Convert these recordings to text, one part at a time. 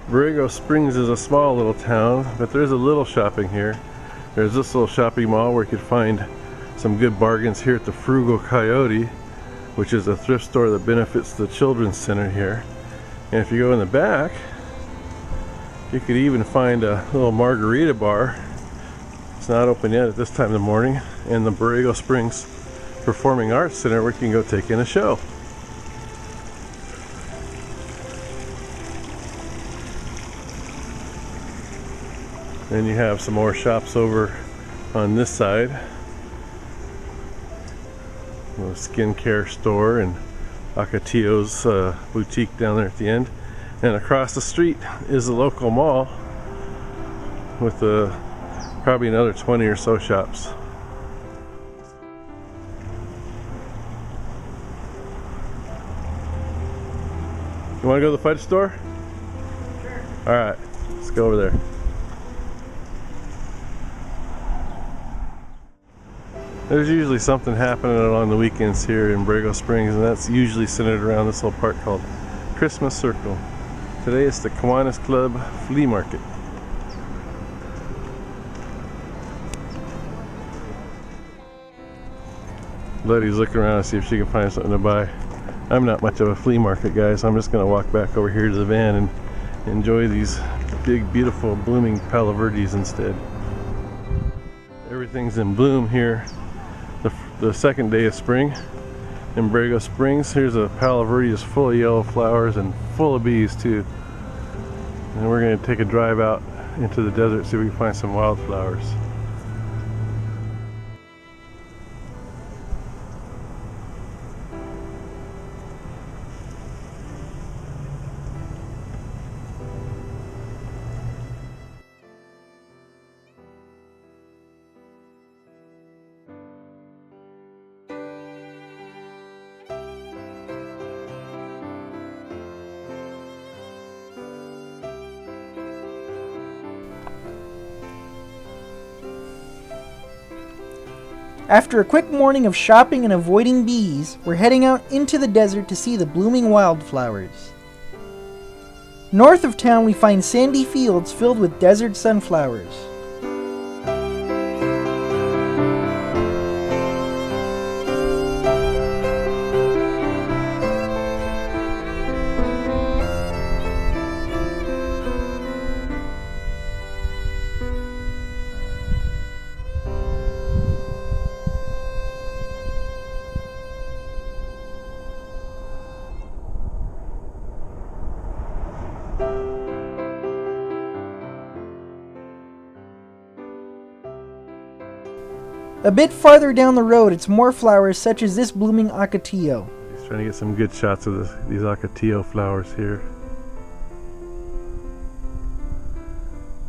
Borrego Springs is a small little town, but there's a little shopping here. There's this little shopping mall where you could find some good bargains here at the Frugal Coyote, which is a thrift store that benefits the Children's Center here. And if you go in the back, you could even find a little margarita bar. It's not open yet at this time of the morning. And the Borrego Springs Performing Arts Center where you can go take in a show. Then you have some more shops over on this side. A skincare store and Ocotillo's boutique down there at the end. And across the street is the local mall with probably another 20 or so shops. You want to go to the fudge store? Sure. Alright, let's go over there. There's usually something happening on the weekends here in Borrego Springs, and that's usually centered around this little park called Christmas Circle. Today it's the Kiwanis Club Flea Market. Letty's looking around to see if she can find something to buy. I'm not much of a flea market guy, so I'm just going to walk back over here to the van and enjoy these big, beautiful, blooming Palo Verdes instead. Everything's in bloom here. The second day of spring in Borrego Springs. Here's a Palo Verdes full of yellow flowers and full of bees too. And we're going to take a drive out into the desert, see if we can find some wildflowers. After a quick morning of shopping and avoiding bees, we're heading out into the desert to see the blooming wildflowers. North of town we find sandy fields filled with desert sunflowers. A bit farther down the road, it's more flowers such as this blooming Ocotillo. He's trying to get some good shots of these Ocotillo flowers here.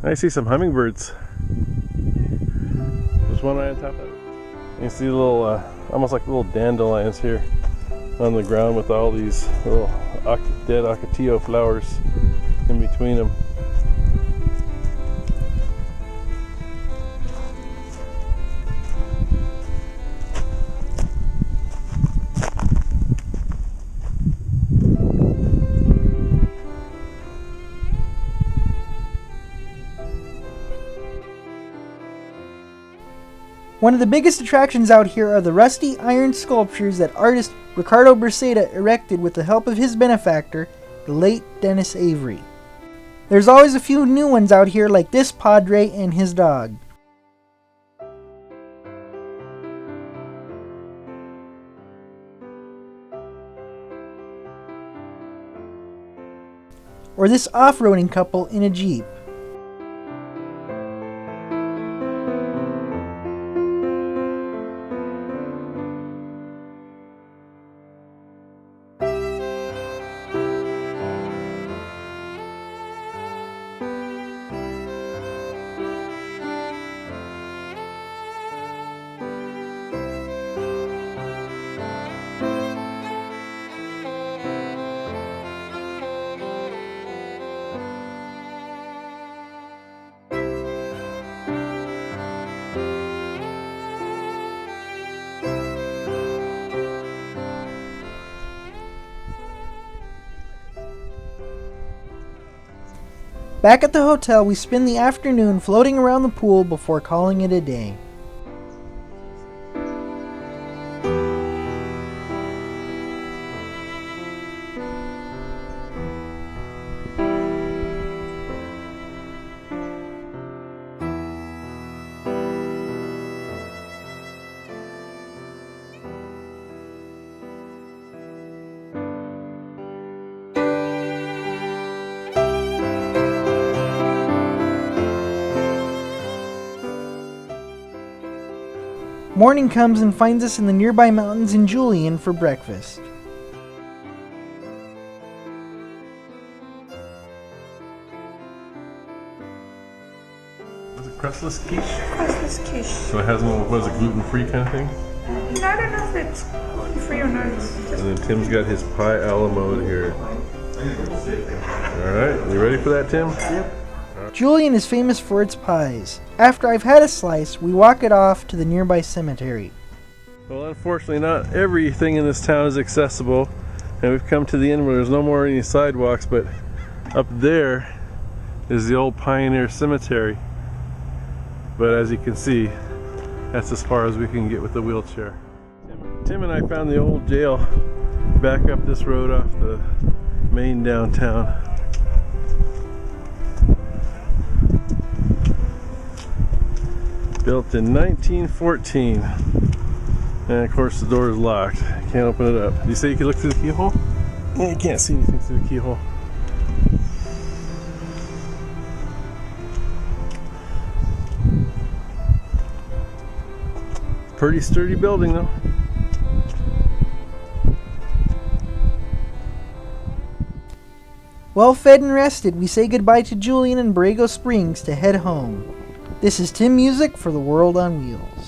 I see some hummingbirds. There's one right on top of it. You see little, almost like little dandelions here on the ground with all these little dead Ocotillo flowers in between them. One of the biggest attractions out here are the rusty iron sculptures that artist Ricardo Braceda erected with the help of his benefactor, the late Dennis Avery. There's always a few new ones out here like this padre and his dog. Or this off-roading couple in a Jeep. Back at the hotel, we spend the afternoon floating around the pool before calling it a day. Morning comes and finds us in the nearby mountains in Julian for breakfast. Was it crustless quiche? Crustless quiche. So it has no, was it gluten-free kind of thing? No, I don't know if it's gluten-free or not. It's just... And then Tim's got his pie a la mode here. Alright, you ready for that, Tim? Yep. Julian is famous for its pies. After I've had a slice, we walk it off to the nearby cemetery. Well, unfortunately, not everything in this town is accessible, and we've come to the end where there's no more any sidewalks, but up there is the old Pioneer Cemetery. But as you can see, that's as far as we can get with the wheelchair. Tim and I found the old jail back up this road off the main downtown. Built in 1914. And of course the door is locked. Can't open it up. Did you say you could look through the keyhole? You can't see anything through the keyhole. Pretty sturdy building though. Well fed and rested, we say goodbye to Julian and Borrego Springs to head home. This is Tim Music for The World on Wheels.